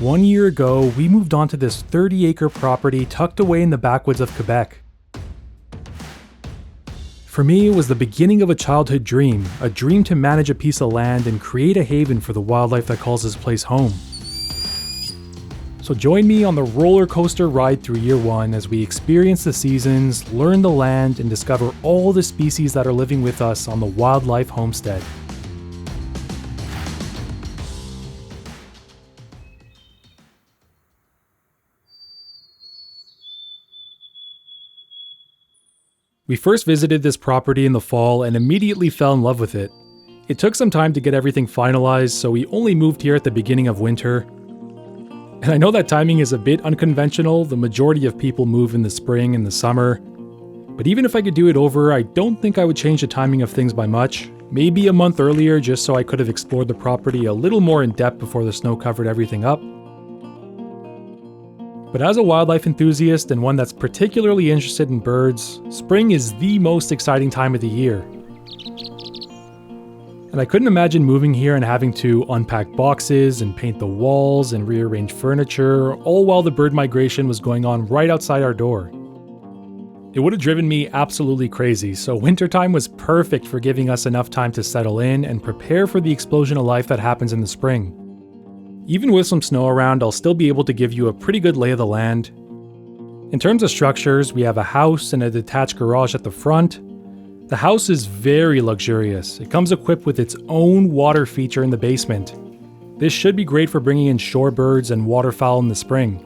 1 year ago, we moved onto this 30-acre property tucked away in the backwoods of Quebec. For me, it was the beginning of a childhood dream, a dream to manage a piece of land and create a haven for the wildlife that calls this place home. So join me on the roller coaster ride through year 1 as we experience the seasons, learn the land, and discover all the species that are living with us on the Wildlife Homestead. We first visited this property in the fall and immediately fell in love with it. It took some time to get everything finalized, so we only moved here at the beginning of winter. And I know that timing is a bit unconventional. The majority of people move in the spring and the summer. But even if I could do it over, I don't think I would change the timing of things by much. Maybe a month earlier, just so I could have explored the property a little more in depth before the snow covered everything up. But as a wildlife enthusiast and one that's particularly interested in birds, spring is the most exciting time of the year. And I couldn't imagine moving here and having to unpack boxes and paint the walls and rearrange furniture, all while the bird migration was going on right outside our door. It would have driven me absolutely crazy, so wintertime was perfect for giving us enough time to settle in and prepare for the explosion of life that happens in the spring. Even with some snow around, I'll still be able to give you a pretty good lay of the land. In terms of structures, we have a house and a detached garage at the front. The house is very luxurious. It comes equipped with its own water feature in the basement. This should be great for bringing in shorebirds and waterfowl in the spring.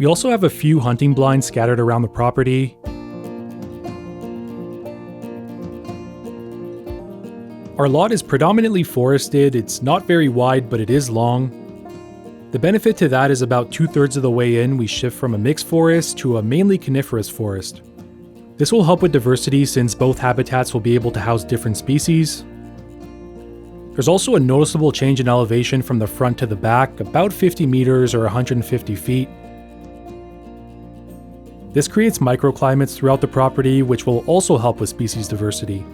We also have a few hunting blinds scattered around the property. Our lot is predominantly forested. It's not very wide, but it is long. The benefit to that is about 2/3 of the way in, we shift from a mixed forest to a mainly coniferous forest. This will help with diversity since both habitats will be able to house different species. There's also a noticeable change in elevation from the front to the back, about 50 meters or 150 feet. This creates microclimates throughout the property, which will also help with species diversity.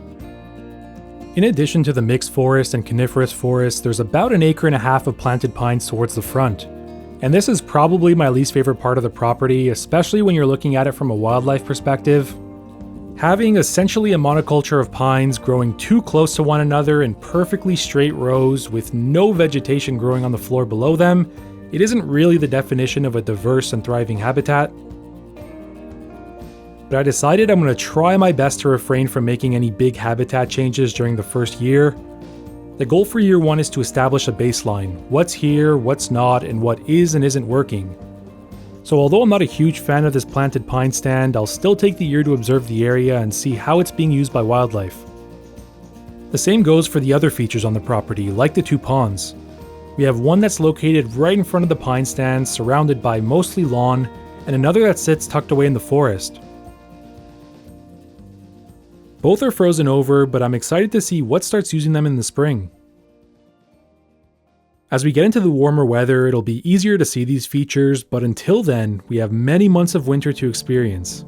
In addition to the mixed forest and coniferous forest, there's about 1.5 acres of planted pines towards the front. And this is probably my least favorite part of the property, especially when you're looking at it from a wildlife perspective. Having essentially a monoculture of pines growing too close to one another in perfectly straight rows with no vegetation growing on the floor below them, it isn't really the definition of a diverse and thriving habitat. But I decided I'm going to try my best to refrain from making any big habitat changes during the first year. The goal for year 1 is to establish a baseline, what's here, what's not, and what is and isn't working. So although I'm not a huge fan of this planted pine stand, I'll still take the year to observe the area and see how it's being used by wildlife. The same goes for the other features on the property, like the 2 ponds. We have one that's located right in front of the pine stand, surrounded by mostly lawn, and another that sits tucked away in the forest. Both are frozen over, but I'm excited to see what starts using them in the spring. As we get into the warmer weather, it'll be easier to see these features, but until then, we have many months of winter to experience.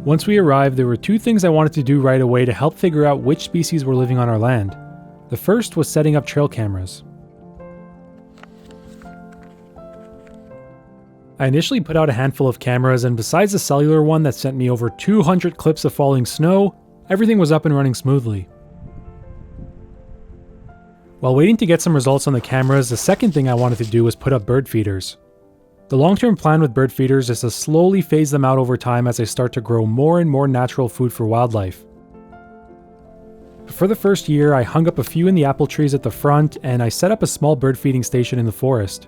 Once we arrived, there were 2 things I wanted to do right away to help figure out which species were living on our land. The first was setting up trail cameras. I initially put out a handful of cameras, and besides the cellular one that sent me over 200 clips of falling snow, everything was up and running smoothly. While waiting to get some results on the cameras, the second thing I wanted to do was put up bird feeders. The long-term plan with bird feeders is to slowly phase them out over time as they start to grow more and more natural food for wildlife. For the first year, I hung up a few in the apple trees at the front, and I set up a small bird feeding station in the forest.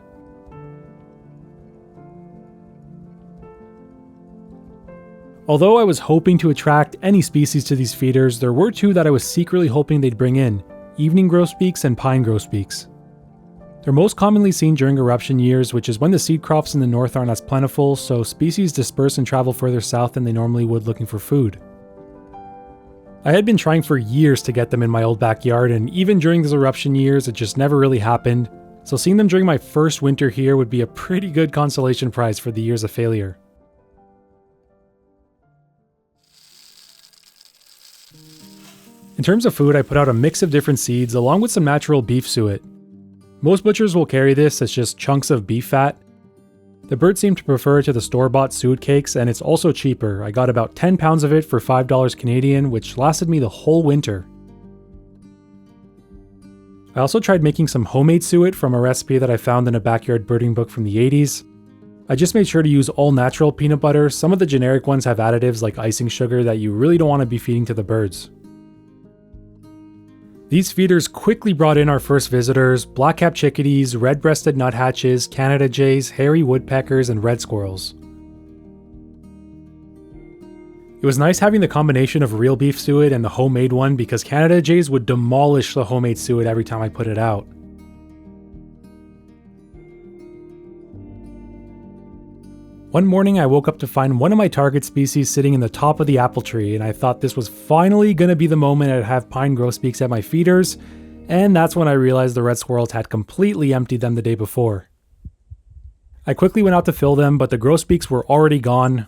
Although I was hoping to attract any species to these feeders, there were 2 that I was secretly hoping they'd bring in, evening grosbeaks and pine grosbeaks. They're most commonly seen during eruption years, which is when the seed crops in the north aren't as plentiful, so species disperse and travel further south than they normally would looking for food. I had been trying for years to get them in my old backyard, and even during those eruption years, it just never really happened, so seeing them during my first winter here would be a pretty good consolation prize for the years of failure. In terms of food, I put out a mix of different seeds along with some natural beef suet. Most butchers will carry this as just chunks of beef fat. The birds seem to prefer it to the store-bought suet cakes, and it's also cheaper. I got about 10 pounds of it for $5 Canadian, which lasted me the whole winter. I also tried making some homemade suet from a recipe that I found in a backyard birding book from the 80s. I just made sure to use all natural peanut butter. Some of the generic ones have additives like icing sugar that you really don't want to be feeding to the birds. These feeders quickly brought in our first visitors: black-capped chickadees, red-breasted nuthatches, Canada jays, hairy woodpeckers, and red squirrels. It was nice having the combination of real beef suet and the homemade one, because Canada jays would demolish the homemade suet every time I put it out. One morning I woke up to find one of my target species sitting in the top of the apple tree, and I thought this was finally going to be the moment I'd have pine grosbeaks at my feeders, and that's when I realized the red squirrels had completely emptied them the day before. I quickly went out to fill them, but the grosbeaks were already gone.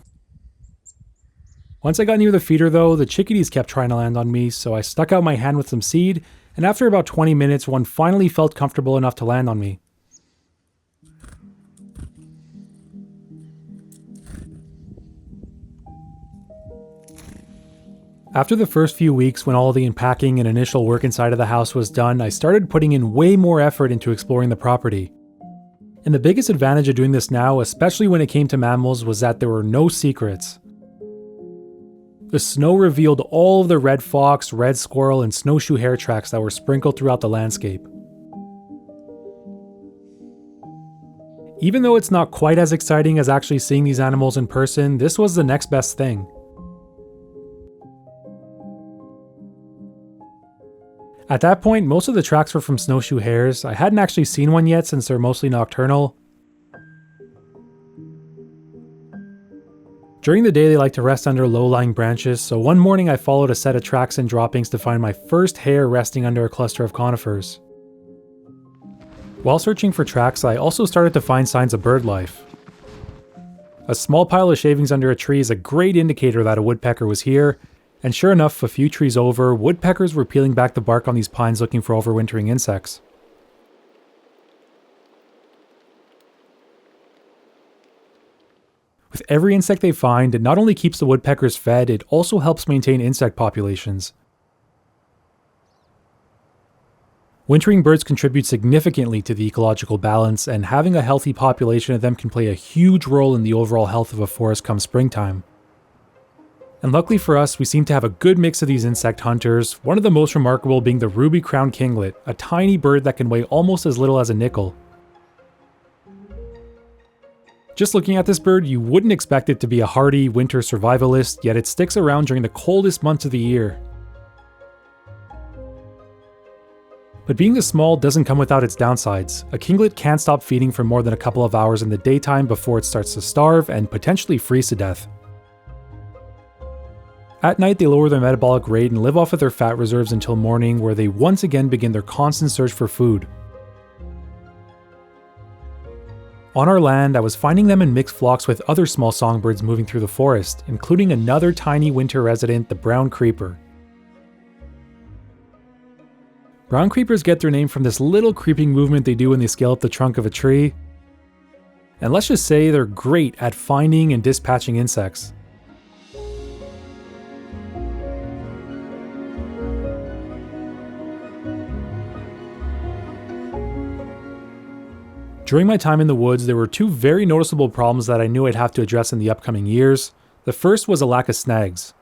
Once I got near the feeder though, the chickadees kept trying to land on me, so I stuck out my hand with some seed, and after about 20 minutes one finally felt comfortable enough to land on me. After the first few weeks, when all the unpacking and initial work inside of the house was done, I started putting in way more effort into exploring the property. And the biggest advantage of doing this now, especially when it came to mammals, was that there were no secrets. The snow revealed all of the red fox, red squirrel, and snowshoe hare tracks that were sprinkled throughout the landscape. Even though it's not quite as exciting as actually seeing these animals in person, this was the next best thing. At that point, most of the tracks were from snowshoe hares. I hadn't actually seen one yet since they're mostly nocturnal. During the day, they like to rest under low-lying branches, so one morning I followed a set of tracks and droppings to find my first hare resting under a cluster of conifers. While searching for tracks, I also started to find signs of bird life. A small pile of shavings under a tree is a great indicator that a woodpecker was here, and sure enough, a few trees over, woodpeckers were peeling back the bark on these pines looking for overwintering insects. With every insect they find, it not only keeps the woodpeckers fed, it also helps maintain insect populations. Wintering birds contribute significantly to the ecological balance, and having a healthy population of them can play a huge role in the overall health of a forest come springtime. And luckily for us, we seem to have a good mix of these insect hunters, one of the most remarkable being the ruby-crowned kinglet, a tiny bird that can weigh almost as little as a nickel. Just looking at this bird, you wouldn't expect it to be a hardy winter survivalist, yet it sticks around during the coldest months of the year. But being this small doesn't come without its downsides. A kinglet can't stop feeding for more than a couple of hours in the daytime before it starts to starve and potentially freeze to death. At night, they lower their metabolic rate and live off of their fat reserves until morning, where they once again begin their constant search for food. On our land, I was finding them in mixed flocks with other small songbirds moving through the forest, including another tiny winter resident, the brown creeper. Brown creepers get their name from this little creeping movement they do when they scale up the trunk of a tree. And let's just say they're great at finding and dispatching insects. During my time in the woods, there were two very noticeable problems that I knew I'd have to address in the upcoming years. The first was a lack of snags.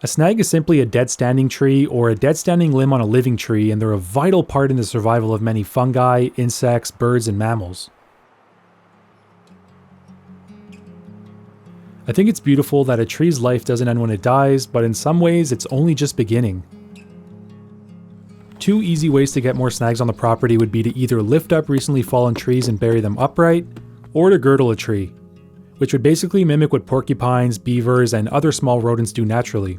A snag is simply a dead standing tree or a dead standing limb on a living tree, and they're a vital part in the survival of many fungi, insects, birds, and mammals. I think it's beautiful that a tree's life doesn't end when it dies, but in some ways it's only just beginning. Two easy ways to get more snags on the property would be to either lift up recently fallen trees and bury them upright, or to girdle a tree, which would basically mimic what porcupines, beavers, and other small rodents do naturally.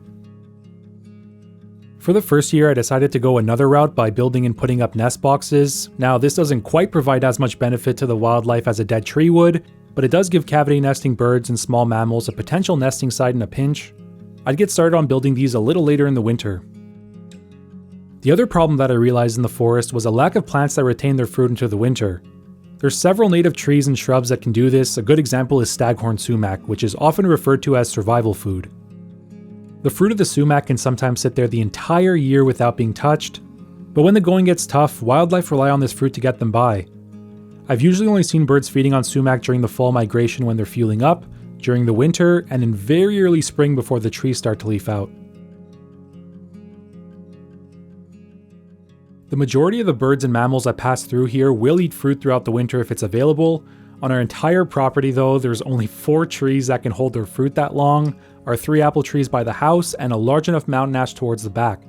For the first year, I decided to go another route by building and putting up nest boxes. Now, this doesn't quite provide as much benefit to the wildlife as a dead tree would, but it does give cavity nesting birds and small mammals a potential nesting site in a pinch. I'd get started on building these a little later in the winter. The other problem that I realized in the forest was a lack of plants that retain their fruit into the winter. There's several native trees and shrubs that can do this. A good example is staghorn sumac, which is often referred to as survival food. The fruit of the sumac can sometimes sit there the entire year without being touched, but when the going gets tough, wildlife rely on this fruit to get them by. I've usually only seen birds feeding on sumac during the fall migration when they're fueling up, during the winter, and in very early spring before the trees start to leaf out. The majority of the birds and mammals that pass through here will eat fruit throughout the winter if it's available. On our entire property though, there's only 4 trees that can hold their fruit that long, our 3 apple trees by the house, and a large enough mountain ash towards the back.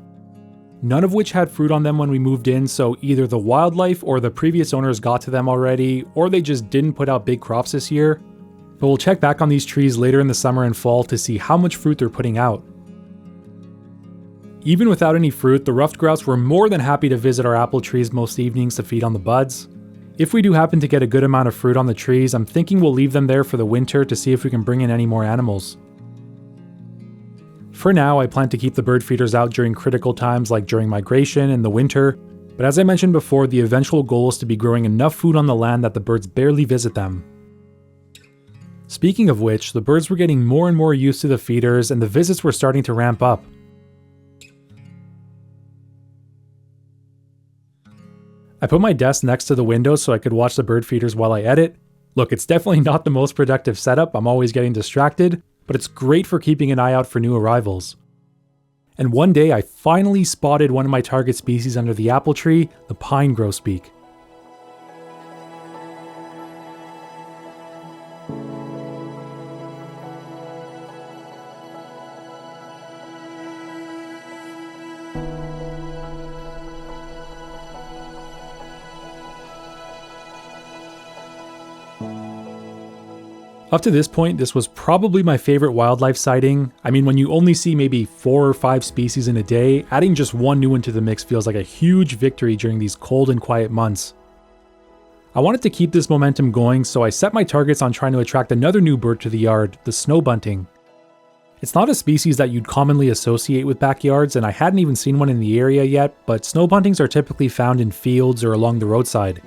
None of which had fruit on them when we moved in, so either the wildlife or the previous owners got to them already, or they just didn't put out big crops this year. But we'll check back on these trees later in the summer and fall to see how much fruit they're putting out. Even without any fruit, the ruffed grouse were more than happy to visit our apple trees most evenings to feed on the buds. If we do happen to get a good amount of fruit on the trees, I'm thinking we'll leave them there for the winter to see if we can bring in any more animals. For now, I plan to keep the bird feeders out during critical times like during migration and the winter, but as I mentioned before, the eventual goal is to be growing enough food on the land that the birds barely visit them. Speaking of which, the birds were getting more and more used to the feeders and the visits were starting to ramp up. I put my desk next to the window so I could watch the bird feeders while I edit. Look, it's definitely not the most productive setup, I'm always getting distracted, but it's great for keeping an eye out for new arrivals. And one day I finally spotted one of my target species under the apple tree, the pine grosbeak. Up to this point, this was probably my favorite wildlife sighting. I mean, when you only see maybe 4 or 5 species in a day, adding just one new one to the mix feels like a huge victory during these cold and quiet months. I wanted to keep this momentum going, so I set my targets on trying to attract another new bird to the yard, the snow bunting. It's not a species that you'd commonly associate with backyards, and I hadn't even seen one in the area yet, but snow buntings are typically found in fields or along the roadside.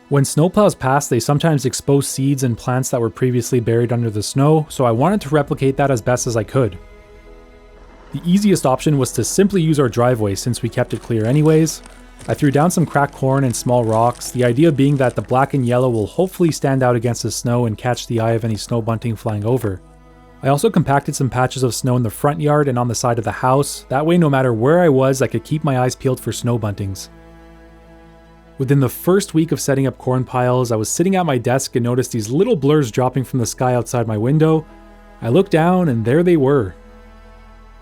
When snowplows pass, they sometimes expose seeds and plants that were previously buried under the snow, so I wanted to replicate that as best as I could. The easiest option was to simply use our driveway since we kept it clear anyways. I threw down some cracked corn and small rocks, the idea being that the black and yellow will hopefully stand out against the snow and catch the eye of any snow bunting flying over. I also compacted some patches of snow in the front yard and on the side of the house, that way no matter where I was I could keep my eyes peeled for snow buntings. Within the first week of setting up corn piles, I was sitting at my desk and noticed these little blurs dropping from the sky outside my window. I looked down and there they were.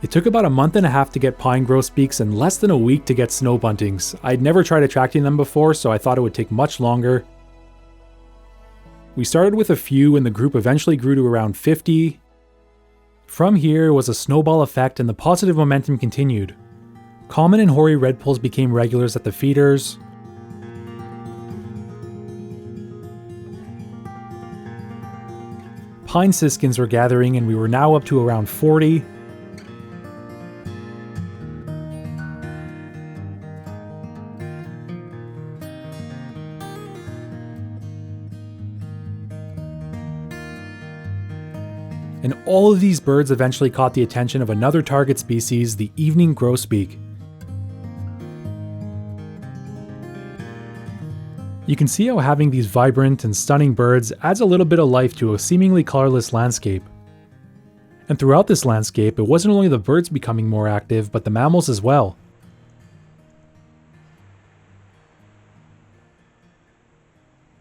It took about a month and a half to get pine grosbeaks and less than a week to get snow buntings. I'd never tried attracting them before, so I thought it would take much longer. We started with a few and the group eventually grew to around 50. From here was a snowball effect and the positive momentum continued. Common and hoary redpolls became regulars at the feeders. Pine siskins were gathering and we were now up to around 40. And all of these birds eventually caught the attention of another target species, the evening grosbeak. You can see how having these vibrant and stunning birds adds a little bit of life to a seemingly colorless landscape. And throughout this landscape, it wasn't only the birds becoming more active, but the mammals as well.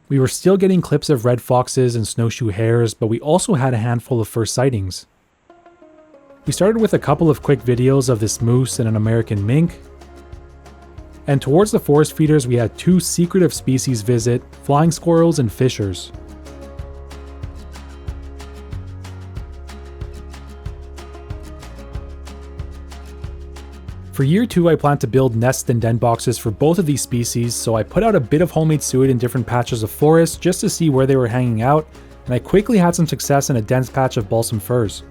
We were still getting clips of red foxes and snowshoe hares, but we also had a handful of first sightings. We started with a couple of quick videos of this moose and an American mink. And towards the forest feeders we had 2 secretive species visit, flying squirrels and fishers. For year 2, I plan to build nest and den boxes for both of these species, so I put out a bit of homemade suet in different patches of forest just to see where they were hanging out, and I quickly had some success in a dense patch of balsam firs.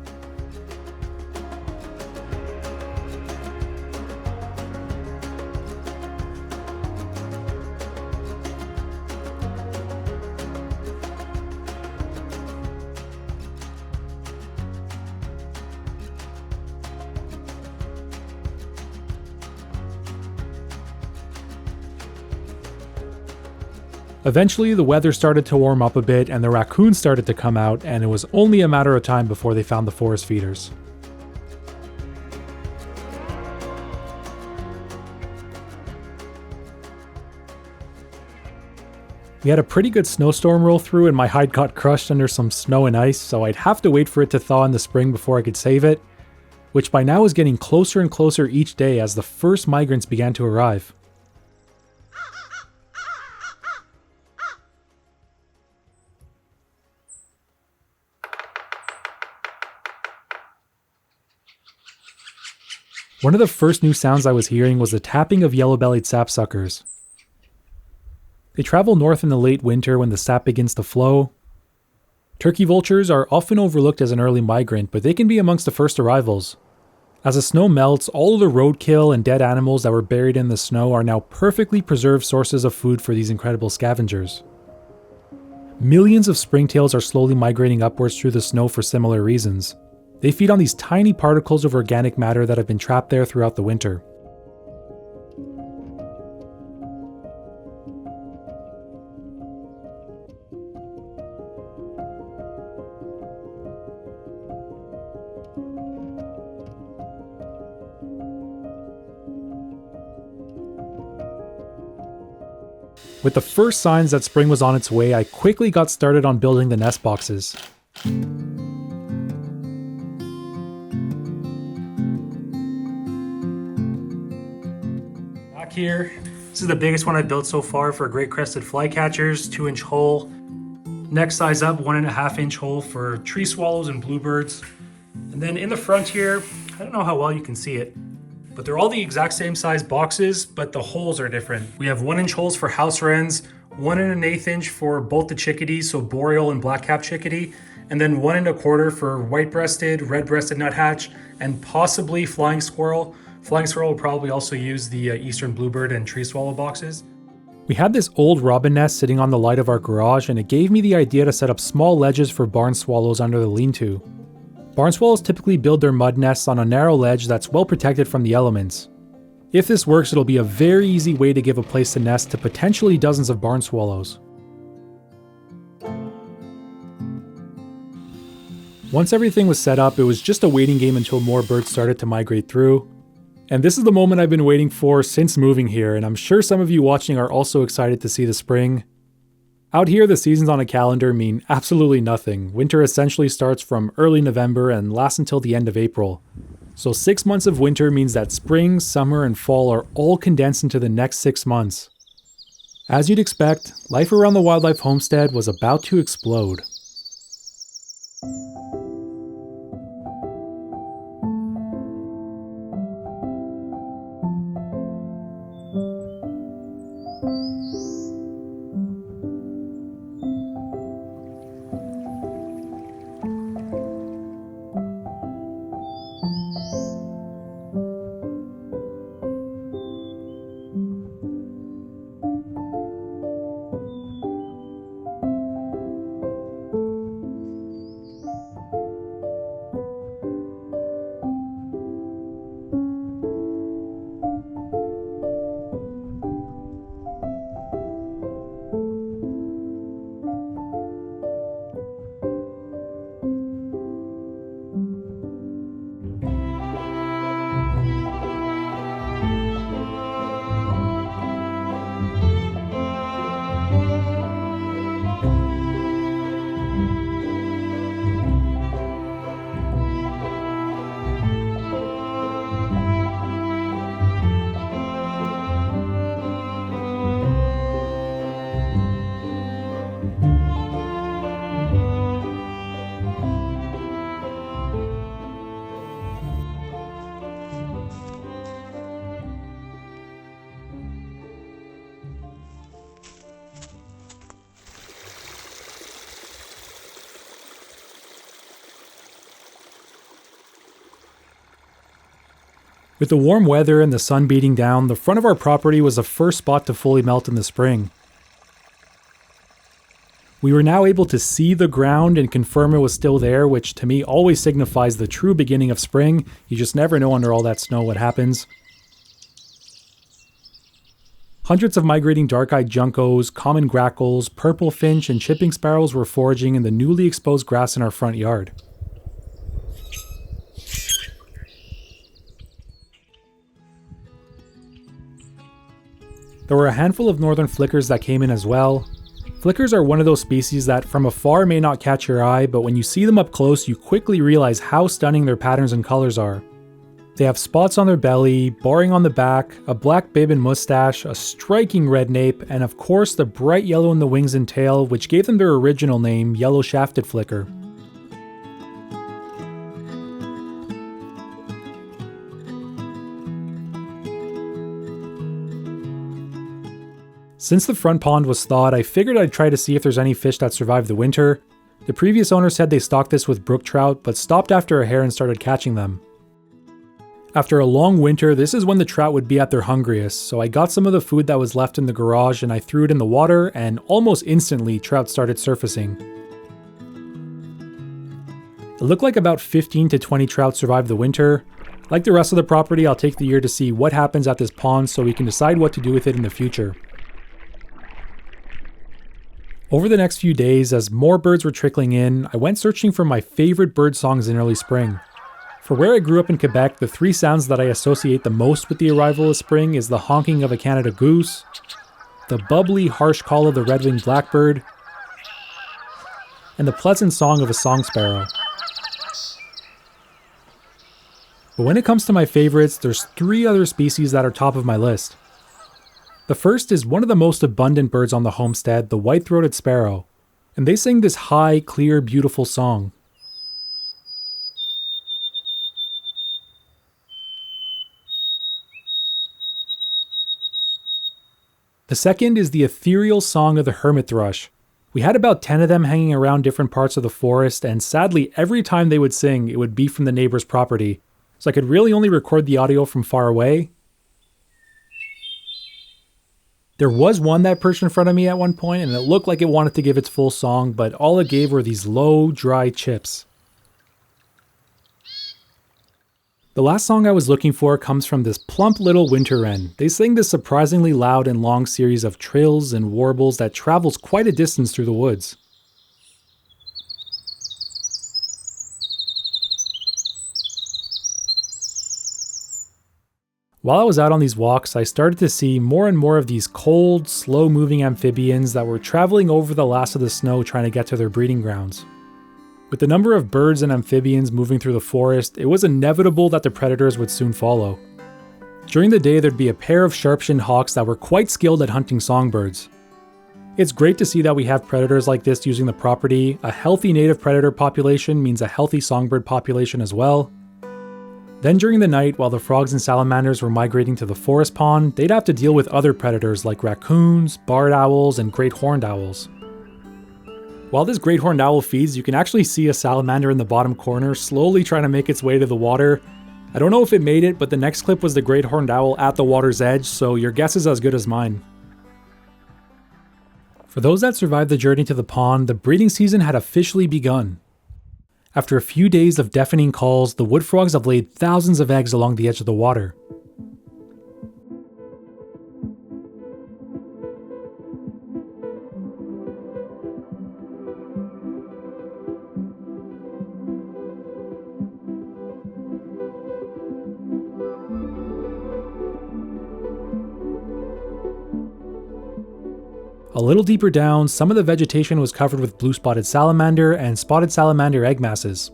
Eventually, the weather started to warm up a bit and the raccoons started to come out, and it was only a matter of time before they found the forest feeders. We had a pretty good snowstorm roll through and my hide got crushed under some snow and ice, so I'd have to wait for it to thaw in the spring before I could save it, which by now is getting closer and closer each day as the first migrants began to arrive. One of the first new sounds I was hearing was the tapping of yellow-bellied sapsuckers. They travel north in the late winter when the sap begins to flow. Turkey vultures are often overlooked as an early migrant, but they can be amongst the first arrivals. As the snow melts, all of the roadkill and dead animals that were buried in the snow are now perfectly preserved sources of food for these incredible scavengers. Millions of springtails are slowly migrating upwards through the snow for similar reasons. They feed on these tiny particles of organic matter that have been trapped there throughout the winter. With the first signs that spring was on its way, I quickly got started on building the nest boxes. Here, this is the biggest one I've built so far for great crested flycatchers, 2-inch hole. Next size up, 1.5-inch hole for tree swallows and bluebirds. And then in the front here, I don't know how well you can see it, but they're all the exact same size boxes, but the holes are different. We have 1-inch holes for house wrens, 1 1/8 inch for both the chickadees, so boreal and black-capped chickadee, and then 1 1/4 for white-breasted, red-breasted nuthatch, and possibly flying squirrel. Flying squirrel will probably also use the eastern bluebird and tree swallow boxes. We had this old robin nest sitting on the light of our garage, and it gave me the idea to set up small ledges for barn swallows under the lean-to. Barn swallows typically build their mud nests on a narrow ledge that's well protected from the elements. If this works, it'll be a very easy way to give a place to nest to potentially dozens of barn swallows. Once everything was set up, it was just a waiting game until more birds started to migrate through. And this is the moment I've been waiting for since moving here, and I'm sure some of you watching are also excited to see the spring. Out here, the seasons on a calendar mean absolutely nothing. Winter essentially starts from early November and lasts until the end of April. So 6 months of winter means that spring, summer, and fall are all condensed into the next 6 months. As you'd expect, life around the wildlife homestead was about to explode. With the warm weather and the sun beating down, the front of our property was the first spot to fully melt in the spring. We were now able to see the ground and confirm it was still there, which to me always signifies the true beginning of spring. You just never know under all that snow what happens. Hundreds of migrating dark-eyed juncos, common grackles, purple finch, and chipping sparrows were foraging in the newly exposed grass in our front yard. There were a handful of northern flickers that came in as well. Flickers are one of those species that from afar may not catch your eye, but when you see them up close, you quickly realize how stunning their patterns and colors are. They have spots on their belly, barring on the back, a black bib and mustache, a striking red nape, and of course the bright yellow in the wings and tail, which gave them their original name, yellow-shafted flicker. Since the front pond was thawed, I figured I'd try to see if there's any fish that survived the winter. The previous owner said they stocked this with brook trout, but stopped after a hare and started catching them. After a long winter, this is when the trout would be at their hungriest, so I got some of the food that was left in the garage and I threw it in the water, and almost instantly trout started surfacing. It looked like about 15 to 20 trout survived the winter. Like the rest of the property, I'll take the year to see what happens at this pond so we can decide what to do with it in the future. Over the next few days, as more birds were trickling in, I went searching for my favorite bird songs in early spring. For where I grew up in Quebec, the three sounds that I associate the most with the arrival of spring is the honking of a Canada goose, the bubbly, harsh call of the red-winged blackbird, and the pleasant song of a song sparrow. But when it comes to my favorites, there's three other species that are top of my list. The first is one of the most abundant birds on the homestead, the white-throated sparrow, and they sing this high, clear, beautiful song. The second is the ethereal song of the hermit thrush. We had about 10 of them hanging around different parts of the forest, and sadly, every time they would sing, it would be from the neighbor's property, so I could really only record the audio from far away. There was one that perched in front of me at one point, and it looked like it wanted to give its full song, but all it gave were these low, dry chips. The last song I was looking for comes from this plump little winter wren. They sing this surprisingly loud and long series of trills and warbles that travels quite a distance through the woods. While I was out on these walks, I started to see more and more of these cold, slow-moving amphibians that were traveling over the last of the snow trying to get to their breeding grounds. With the number of birds and amphibians moving through the forest, it was inevitable that the predators would soon follow. During the day, there'd be a pair of sharp-shinned hawks that were quite skilled at hunting songbirds. It's great to see that we have predators like this using the property. A healthy native predator population means a healthy songbird population as well. Then during the night, while the frogs and salamanders were migrating to the forest pond, they'd have to deal with other predators like raccoons, barred owls, and great horned owls. While this great horned owl feeds, you can actually see a salamander in the bottom corner slowly trying to make its way to the water. I don't know if it made it, but the next clip was the great horned owl at the water's edge, so your guess is as good as mine. For those that survived the journey to the pond, the breeding season had officially begun. After a few days of deafening calls, the wood frogs have laid thousands of eggs along the edge of the water. A little deeper down, some of the vegetation was covered with blue-spotted salamander and spotted salamander egg masses.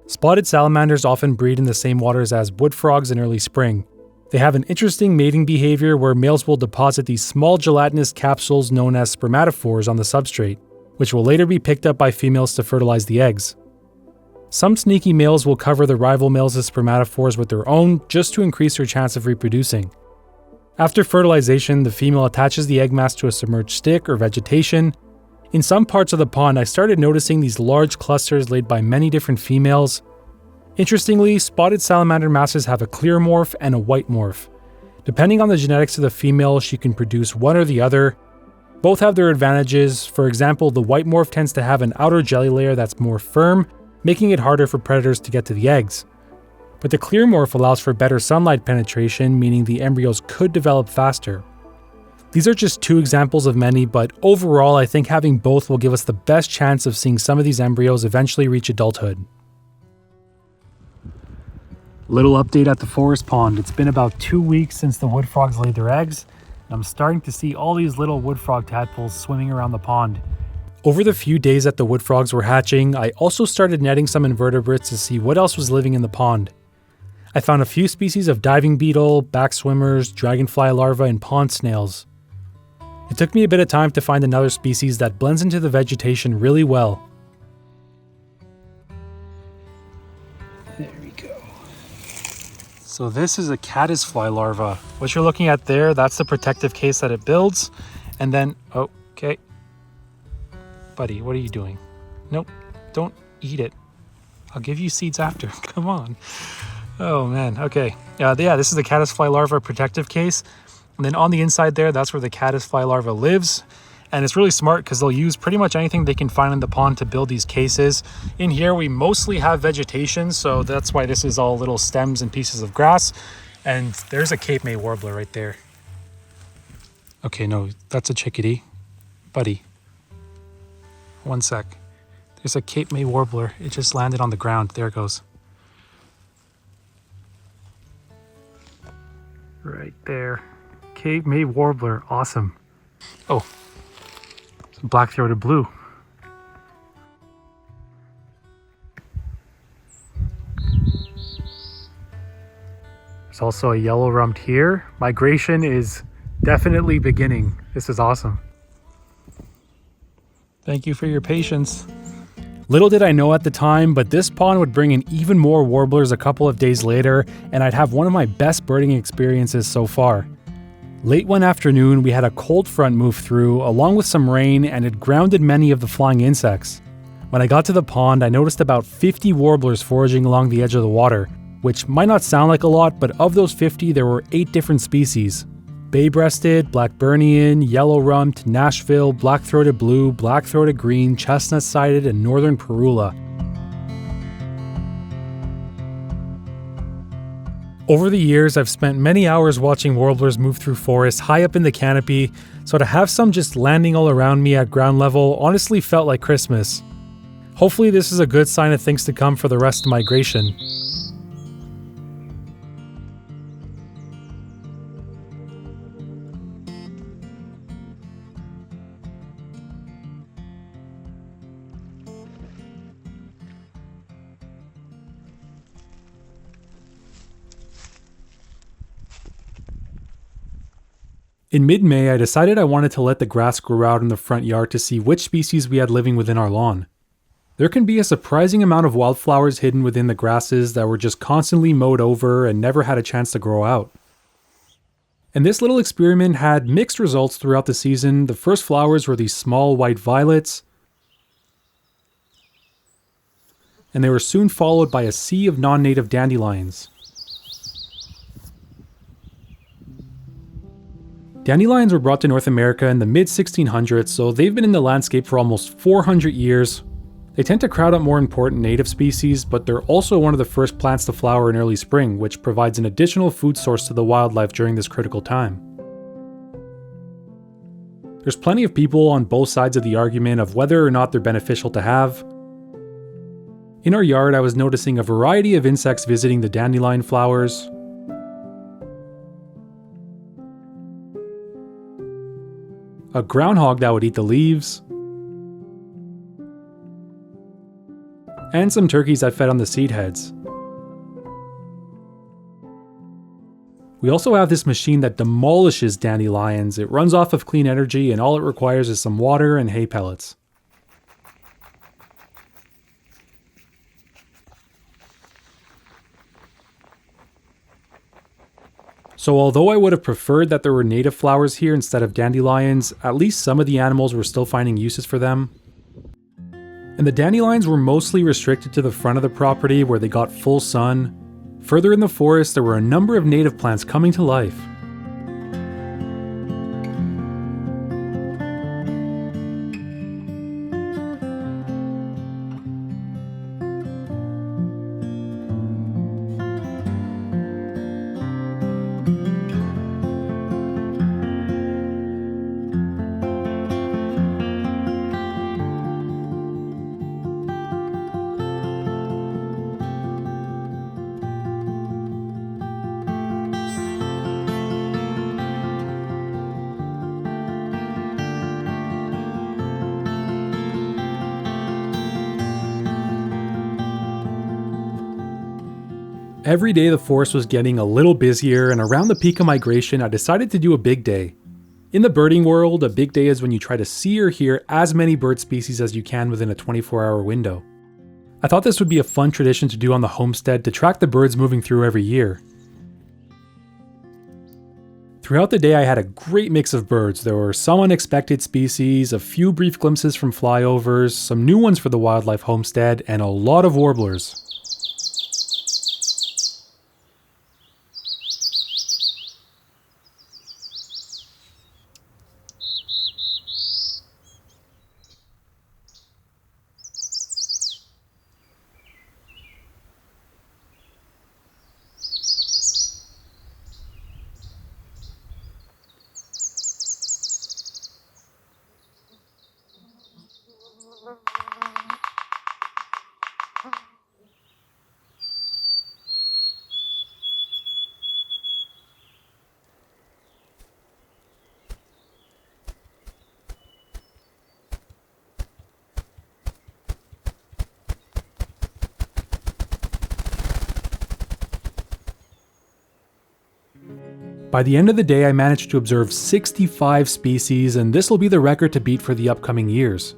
Spotted salamanders often breed in the same waters as wood frogs in early spring. They have an interesting mating behavior where males will deposit these small gelatinous capsules known as spermatophores on the substrate, which will later be picked up by females to fertilize the eggs. Some sneaky males will cover the rival males' spermatophores with their own just to increase their chance of reproducing. After fertilization, the female attaches the egg mass to a submerged stick or vegetation. In some parts of the pond, I started noticing these large clusters laid by many different females. Interestingly, spotted salamander masses have a clear morph and a white morph. Depending on the genetics of the female, she can produce one or the other. Both have their advantages. For example, the white morph tends to have an outer jelly layer that's more firm, making it harder for predators to get to the eggs. But the clear morph allows for better sunlight penetration, meaning the embryos could develop faster. These are just two examples of many, but overall I think having both will give us the best chance of seeing some of these embryos eventually reach adulthood. Little update at the forest pond. It's been about 2 weeks since the wood frogs laid their eggs, and I'm starting to see all these little wood frog tadpoles swimming around the pond. Over the few days that the wood frogs were hatching, I also started netting some invertebrates to see what else was living in the pond. I found a few species of diving beetle, back swimmers, dragonfly larvae, and pond snails. It took me a bit of time to find another species that blends into the vegetation really well. There we go. So this is a caddisfly larva. What you're looking at there, that's the protective case that it builds. And then, oh, okay. Buddy, what are you doing? Nope, don't eat it. I'll give you seeds after, come on. Oh man, okay. Yeah, this is the caddisfly larva protective case. And then on the inside there, that's where the caddisfly larva lives. And it's really smart because they'll use pretty much anything they can find in the pond to build these cases. In here, we mostly have vegetation, so that's why this is all little stems and pieces of grass. And there's a Cape May warbler right there. Okay, no, that's a chickadee. Buddy, one sec. There's a Cape May warbler. It just landed on the ground. There it goes. Right there. Cape May warbler, awesome. Oh, some black-throated blue. There's also a yellow rumped here. Migration is definitely beginning. This is awesome. Thank you for your patience. Little did I know at the time, but this pond would bring in even more warblers a couple of days later, and I'd have one of my best birding experiences so far. Late one afternoon, we had a cold front move through, along with some rain, and it grounded many of the flying insects. When I got to the pond, I noticed about 50 warblers foraging along the edge of the water, which might not sound like a lot, but of those 50, there were 8 different species. Bay-breasted, Blackburnian, yellow-rumped, Nashville, black-throated blue, black-throated green, chestnut-sided, and northern parula. Over the years, I've spent many hours watching warblers move through forests high up in the canopy, so to have some just landing all around me at ground level honestly felt like Christmas. Hopefully this is a good sign of things to come for the rest of migration. In mid-May, I decided I wanted to let the grass grow out in the front yard to see which species we had living within our lawn. There can be a surprising amount of wildflowers hidden within the grasses that were just constantly mowed over and never had a chance to grow out. And this little experiment had mixed results throughout the season. The first flowers were these small white violets, and they were soon followed by a sea of non-native dandelions. Dandelions were brought to North America in the mid-1600s, so they've been in the landscape for almost 400 years. They tend to crowd out more important native species, but they're also one of the first plants to flower in early spring, which provides an additional food source to the wildlife during this critical time. There's plenty of people on both sides of the argument of whether or not they're beneficial to have. In our yard, I was noticing a variety of insects visiting the dandelion flowers. A groundhog that would eat the leaves, and some turkeys that fed on the seed heads. We also have this machine that demolishes dandelions. It runs off of clean energy, and all it requires is some water and hay pellets. So although I would have preferred that there were native flowers here instead of dandelions, at least some of the animals were still finding uses for them. And the dandelions were mostly restricted to the front of the property where they got full sun. Further in the forest, there were a number of native plants coming to life. Every day the forest was getting a little busier, and around the peak of migration I decided to do a big day. In the birding world, a big day is when you try to see or hear as many bird species as you can within a 24-hour window. I thought this would be a fun tradition to do on the homestead to track the birds moving through every year. Throughout the day I had a great mix of birds. There were some unexpected species, a few brief glimpses from flyovers, some new ones for the wildlife homestead, and a lot of warblers. By the end of the day, I managed to observe 65 species, and this will be the record to beat for the upcoming years.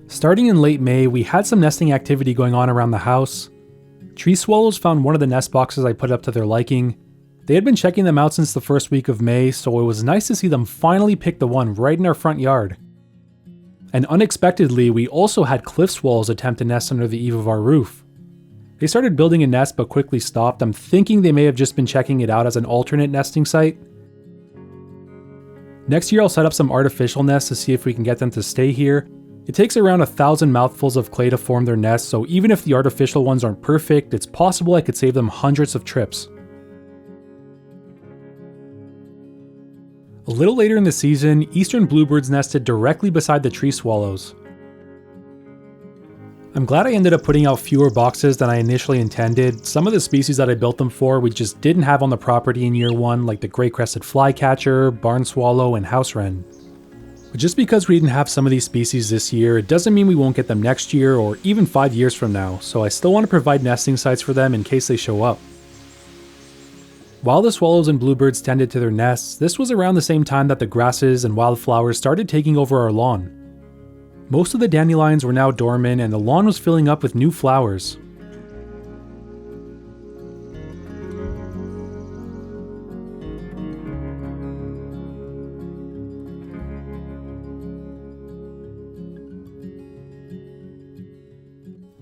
Starting in late May, we had some nesting activity going on around the house. Tree swallows found one of the nest boxes I put up to their liking. They had been checking them out since the first week of May, so it was nice to see them finally pick the one right in our front yard. And unexpectedly, we also had cliff swallows attempt to nest under the eave of our roof. They started building a nest but quickly stopped. I'm thinking they may have just been checking it out as an alternate nesting site. Next year I'll set up some artificial nests to see if we can get them to stay here. It takes around 1,000 mouthfuls of clay to form their nests, so even if the artificial ones aren't perfect, it's possible I could save them hundreds of trips. A little later in the season, eastern bluebirds nested directly beside the tree swallows. I'm glad I ended up putting out fewer boxes than I initially intended. Some of the species that I built them for we just didn't have on the property in year one, like the gray-crested flycatcher, barn swallow, and house wren. But just because we didn't have some of these species this year, it doesn't mean we won't get them next year or even 5 years from now, so I still want to provide nesting sites for them in case they show up. While the swallows and bluebirds tended to their nests, this was around the same time that the grasses and wildflowers started taking over our lawn. Most of the dandelions were now dormant and the lawn was filling up with new flowers.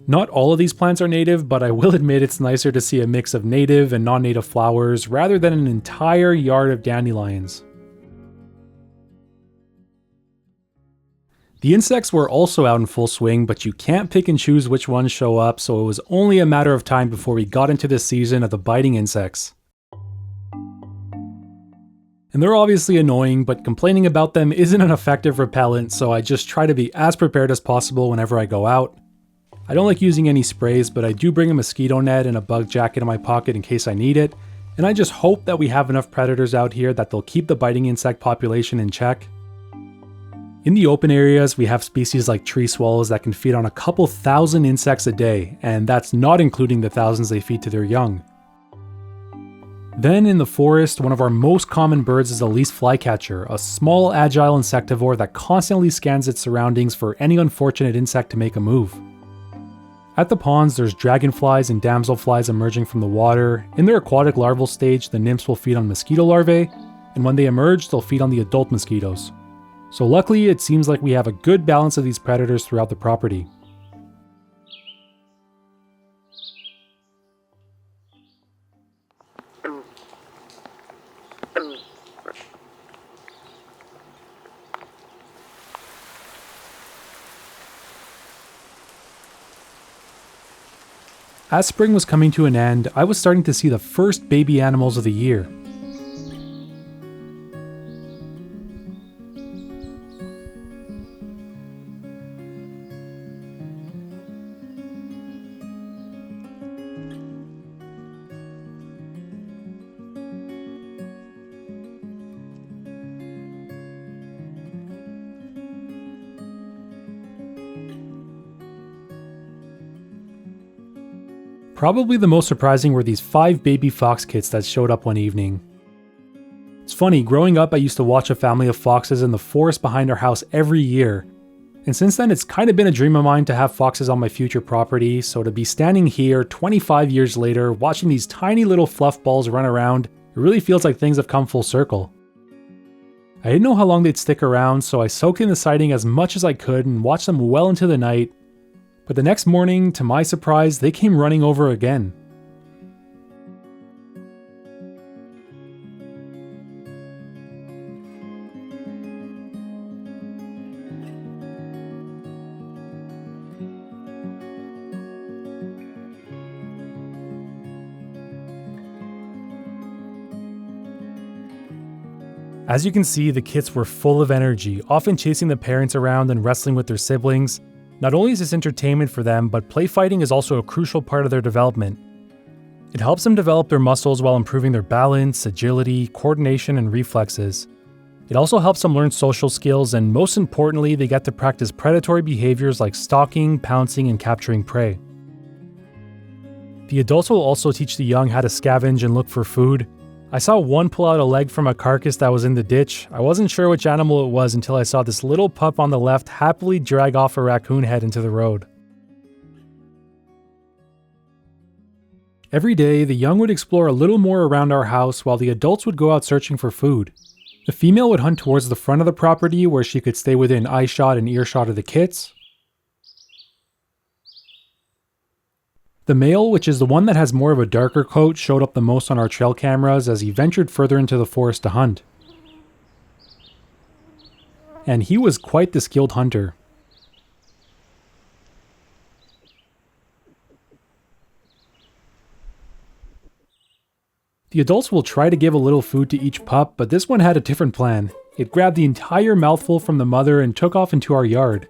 Not all of these plants are native, but I will admit it's nicer to see a mix of native and non-native flowers rather than an entire yard of dandelions. The insects were also out in full swing, but you can't pick and choose which ones show up, so it was only a matter of time before we got into the season of the biting insects. And they're obviously annoying, but complaining about them isn't an effective repellent, so I just try to be as prepared as possible whenever I go out. I don't like using any sprays, but I do bring a mosquito net and a bug jacket in my pocket in case I need it, and I just hope that we have enough predators out here that they'll keep the biting insect population in check. In the open areas, we have species like tree swallows that can feed on a couple thousand insects a day, and that's not including the thousands they feed to their young. Then in the forest, one of our most common birds is the least flycatcher, a small agile insectivore that constantly scans its surroundings for any unfortunate insect to make a move. At the ponds, there's dragonflies and damselflies emerging from the water. In their aquatic larval stage, the nymphs will feed on mosquito larvae, and when they emerge, they'll feed on the adult mosquitoes. So luckily, it seems like we have a good balance of these predators throughout the property. As spring was coming to an end, I was starting to see the first baby animals of the year. Probably the most surprising were these 5 baby fox kits that showed up one evening. It's funny, growing up I used to watch a family of foxes in the forest behind our house every year, and since then it's kind of been a dream of mine to have foxes on my future property, so to be standing here 25 years later watching these tiny little fluff balls run around, it really feels like things have come full circle. I didn't know how long they'd stick around, so I soaked in the sighting as much as I could and watched them well into the night. But the next morning, to my surprise, they came running over again. As you can see, the kits were full of energy, often chasing the parents around and wrestling with their siblings. Not only is this entertainment for them, but play fighting is also a crucial part of their development. It helps them develop their muscles while improving their balance, agility, coordination, and reflexes. It also helps them learn social skills, and most importantly, they get to practice predatory behaviors like stalking, pouncing, and capturing prey. The adults will also teach the young how to scavenge and look for food. I saw one pull out a leg from a carcass that was in the ditch. I wasn't sure which animal it was until I saw this little pup on the left happily drag off a raccoon head into the road. Every day, the young would explore a little more around our house while the adults would go out searching for food. The female would hunt towards the front of the property where she could stay within eyeshot and earshot of the kits. The male, which is the one that has more of a darker coat, showed up the most on our trail cameras as he ventured further into the forest to hunt. And he was quite the skilled hunter. The adults will try to give a little food to each pup, but this one had a different plan. It grabbed the entire mouthful from the mother and took off into our yard.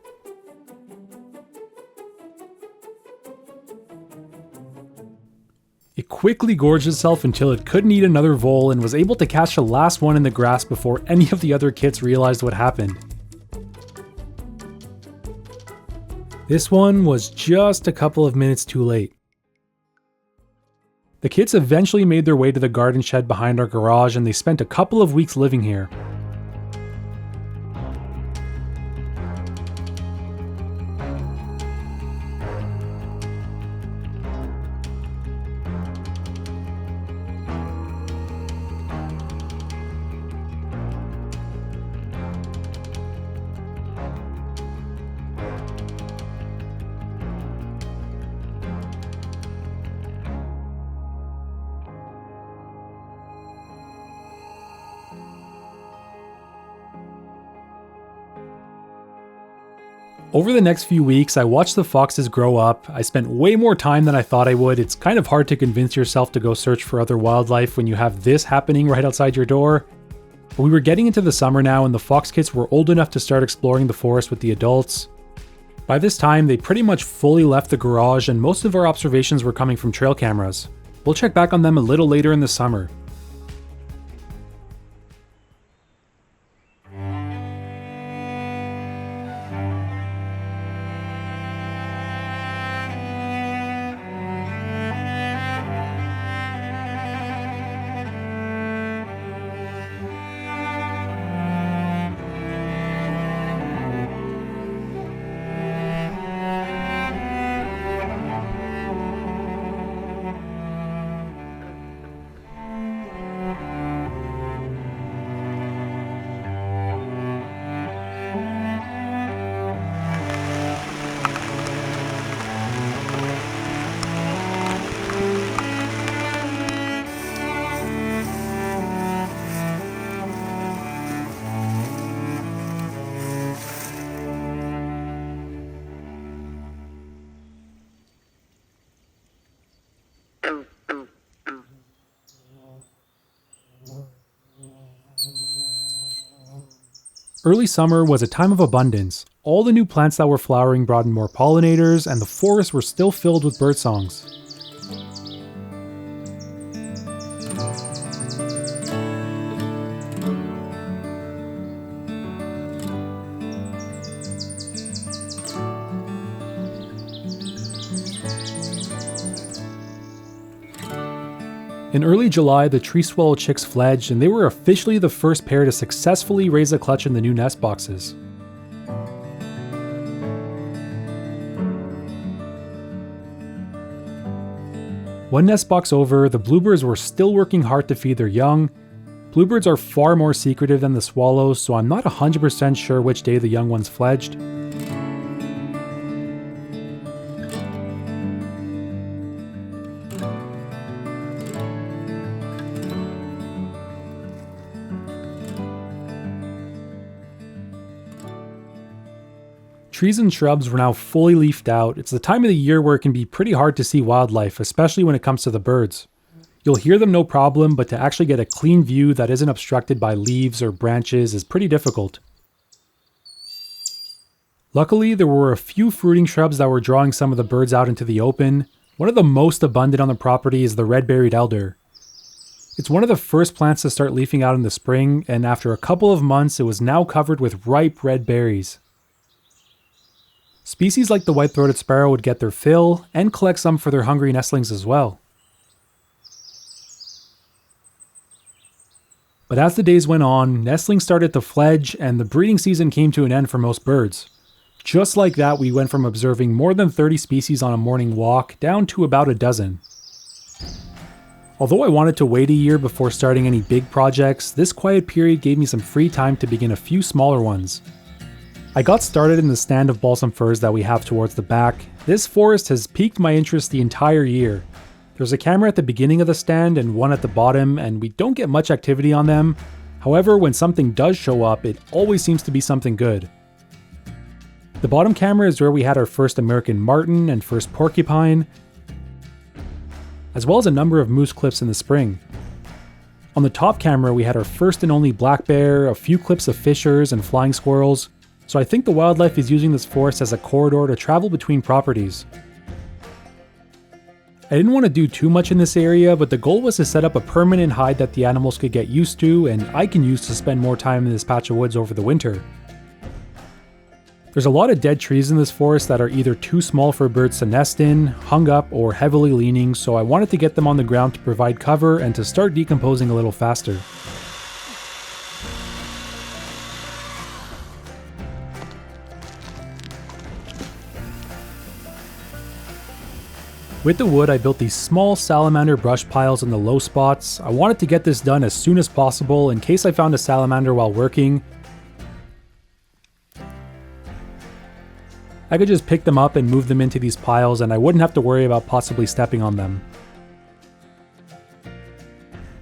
It quickly gorged itself until it couldn't eat another vole and was able to catch the last one in the grass before any of the other kits realized what happened. This one was just a couple of minutes too late. The kits eventually made their way to the garden shed behind our garage, and they spent a couple of weeks living here. Over the next few weeks, I watched the foxes grow up. I spent way more time than I thought I would. It's kind of hard to convince yourself to go search for other wildlife when you have this happening right outside your door. But we were getting into the summer now, and the fox kits were old enough to start exploring the forest with the adults. By this time, they pretty much fully left the garage, and most of our observations were coming from trail cameras. We'll check back on them a little later in the summer. Early summer was a time of abundance. All the new plants that were flowering brought in more pollinators, and the forests were still filled with bird songs. In early July, the tree swallow chicks fledged, and they were officially the first pair to successfully raise a clutch in the new nest boxes. One nest box over, the bluebirds were still working hard to feed their young. Bluebirds are far more secretive than the swallows, so I'm not 100% sure which day the young ones fledged. Trees and shrubs were now fully leafed out. It's the time of the year where it can be pretty hard to see wildlife, especially when it comes to the birds. You'll hear them no problem, but to actually get a clean view that isn't obstructed by leaves or branches is pretty difficult. Luckily, there were a few fruiting shrubs that were drawing some of the birds out into the open. One of the most abundant on the property is the red-berried elder. It's one of the first plants to start leafing out in the spring, and after a couple of months, it was now covered with ripe red berries. Species like the white-throated sparrow would get their fill, and collect some for their hungry nestlings as well. But as the days went on, nestlings started to fledge, and the breeding season came to an end for most birds. Just like that, we went from observing more than 30 species on a morning walk down to about a dozen. Although I wanted to wait a year before starting any big projects, this quiet period gave me some free time to begin a few smaller ones. I got started in the stand of balsam firs that we have towards the back. This forest has piqued my interest the entire year. There's a camera at the beginning of the stand and one at the bottom, and we don't get much activity on them. However, when something does show up, it always seems to be something good. The bottom camera is where we had our first American marten and first porcupine, as well as a number of moose clips in the spring. On the top camera, we had our first and only black bear, a few clips of fishers and flying squirrels. So I think the wildlife is using this forest as a corridor to travel between properties. I didn't want to do too much in this area, but the goal was to set up a permanent hide that the animals could get used to and I can use to spend more time in this patch of woods over the winter. There's a lot of dead trees in this forest that are either too small for birds to nest in, hung up, or heavily leaning, so I wanted to get them on the ground to provide cover and to start decomposing a little faster. With the wood, I built these small salamander brush piles in the low spots. I wanted to get this done as soon as possible in case I found a salamander while working. I could just pick them up and move them into these piles and I wouldn't have to worry about possibly stepping on them.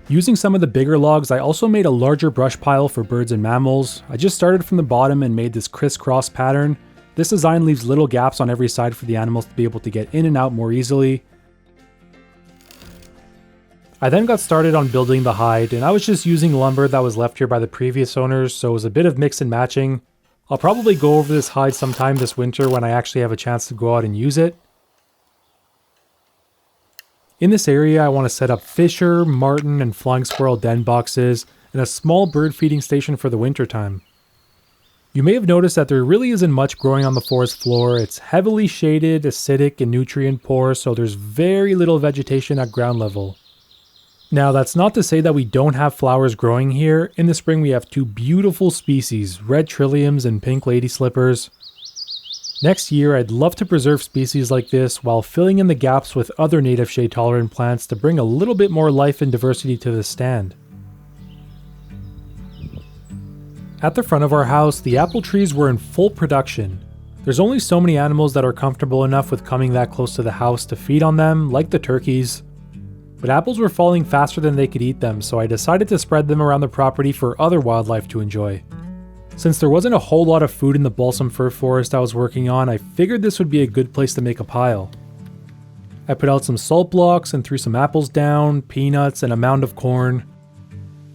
Using some of the bigger logs, I also made a larger brush pile for birds and mammals. I just started from the bottom and made this crisscross pattern. This design leaves little gaps on every side for the animals to be able to get in and out more easily. I then got started on building the hide, and I was just using lumber that was left here by the previous owners, so it was a bit of mix and matching. I'll probably go over this hide sometime this winter when I actually have a chance to go out and use it. In this area, I want to set up fisher, marten, and flying squirrel den boxes, and a small bird feeding station for the winter time. You may have noticed that there really isn't much growing on the forest floor. It's heavily shaded, acidic, and nutrient poor, so there's very little vegetation at ground level. Now, that's not to say that we don't have flowers growing here. In the spring, we have two beautiful species, red trilliums and pink lady slippers. Next year, I'd love to preserve species like this while filling in the gaps with other native shade-tolerant plants to bring a little bit more life and diversity to the stand. At the front of our house, the apple trees were in full production. There's only so many animals that are comfortable enough with coming that close to the house to feed on them, like the turkeys. But apples were falling faster than they could eat them, so I decided to spread them around the property for other wildlife to enjoy. Since there wasn't a whole lot of food in the balsam fir forest I was working on, I figured this would be a good place to make a pile. I put out some salt blocks and threw some apples down, peanuts, and a mound of corn.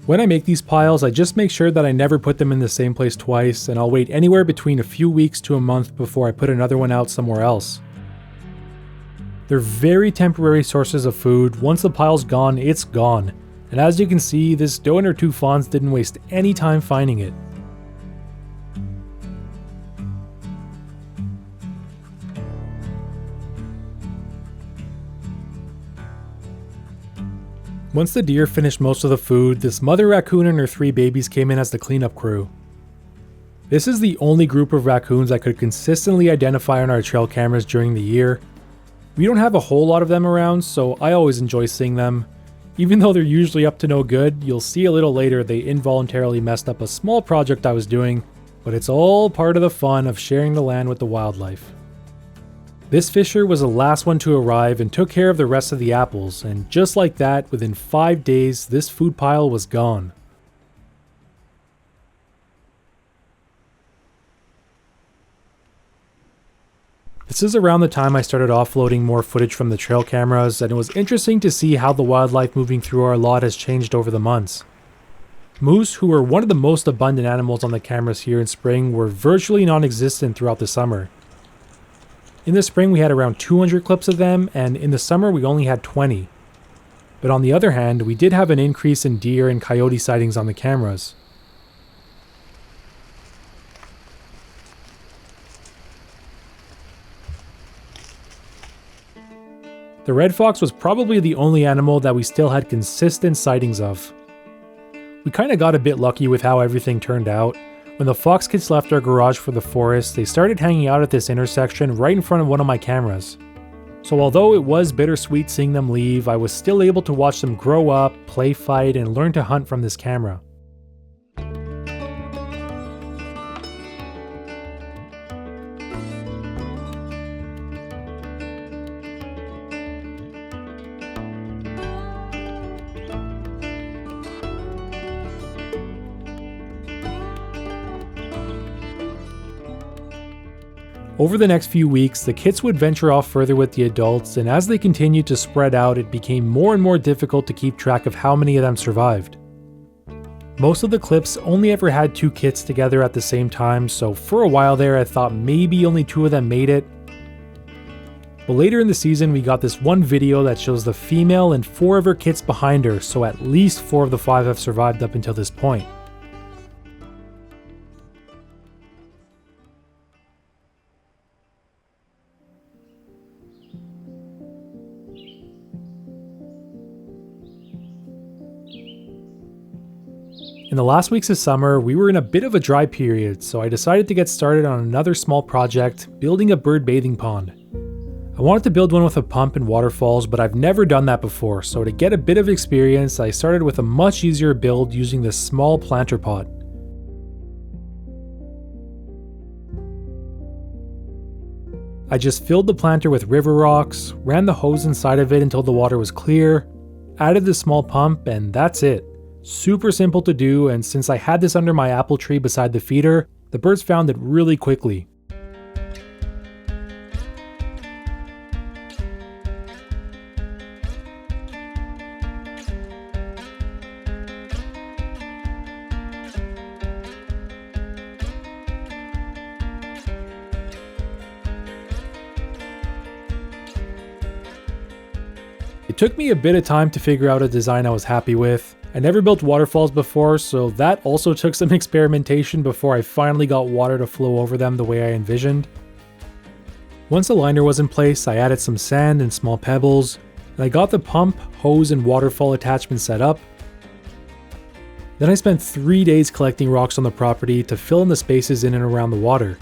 When I make these piles, I just make sure that I never put them in the same place twice, and I'll wait anywhere between a few weeks to a month before I put another one out somewhere else. They're very temporary sources of food. Once the pile's gone, it's gone. And as you can see, this donor two fawns didn't waste any time finding it. Once the deer finished most of the food, this mother raccoon and her 3 babies came in as the cleanup crew. This is the only group of raccoons I could consistently identify on our trail cameras during the year. We don't have a whole lot of them around, so I always enjoy seeing them. Even though they're usually up to no good, you'll see a little later they involuntarily messed up a small project I was doing, but it's all part of the fun of sharing the land with the wildlife. This fisher was the last one to arrive and took care of the rest of the apples, and just like that, within 5 days, this food pile was gone. This is around the time I started offloading more footage from the trail cameras, and it was interesting to see how the wildlife moving through our lot has changed over the months. Moose, who were one of the most abundant animals on the cameras here in spring, were virtually non-existent throughout the summer. In the spring we had around 200 clips of them, and in the summer we only had 20. But on the other hand, we did have an increase in deer and coyote sightings on the cameras. The red fox was probably the only animal that we still had consistent sightings of. We kinda got a bit lucky with how everything turned out. When the fox kids left our garage for the forest, they started hanging out at this intersection right in front of one of my cameras. So although it was bittersweet seeing them leave, I was still able to watch them grow up, play fight, and learn to hunt from this camera. Over the next few weeks, the kits would venture off further with the adults, and as they continued to spread out, it became more and more difficult to keep track of how many of them survived. Most of the clips only ever had 2 kits together at the same time, so for a while there I thought maybe only 2 of them made it. But later in the season we got this one video that shows the female and 4 of her kits behind her, so at least 4 of the 5 have survived up until this point. In the last weeks of summer, we were in a bit of a dry period, so I decided to get started on another small project, building a bird bathing pond. I wanted to build one with a pump and waterfalls, but I've never done that before, so to get a bit of experience, I started with a much easier build using this small planter pot. I just filled the planter with river rocks, ran the hose inside of it until the water was clear, added the small pump, and that's it. Super simple to do, and since I had this under my apple tree beside the feeder, the birds found it really quickly. It took me a bit of time to figure out a design I was happy with. I never built waterfalls before, so that also took some experimentation before I finally got water to flow over them the way I envisioned. Once the liner was in place, I added some sand and small pebbles, and I got the pump, hose, and waterfall attachment set up. Then I spent 3 days collecting rocks on the property to fill in the spaces in and around the water.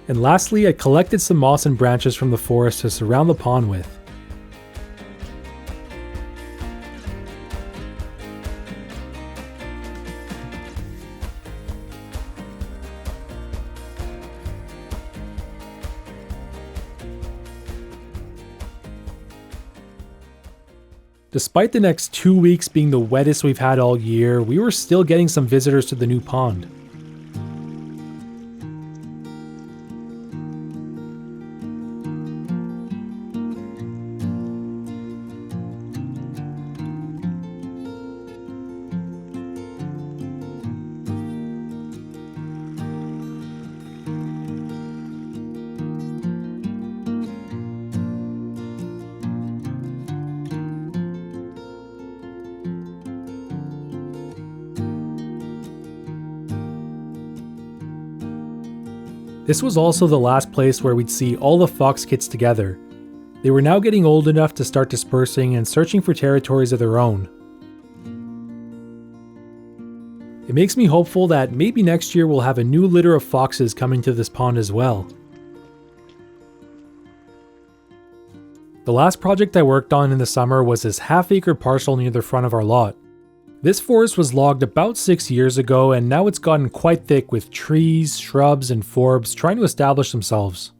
And lastly, I collected some moss and branches from the forest to surround the pond with. Despite the next 2 weeks being the wettest we've had all year, we were still getting some visitors to the new pond. This was also the last place where we'd see all the fox kids together. They were now getting old enough to start dispersing and searching for territories of their own. It makes me hopeful that maybe next year we'll have a new litter of foxes coming to this pond as well. The last project I worked on in the summer was this half-acre parcel near the front of our lot. This forest was logged about 6 years ago, and now it's gotten quite thick with trees, shrubs, and forbs trying to establish themselves.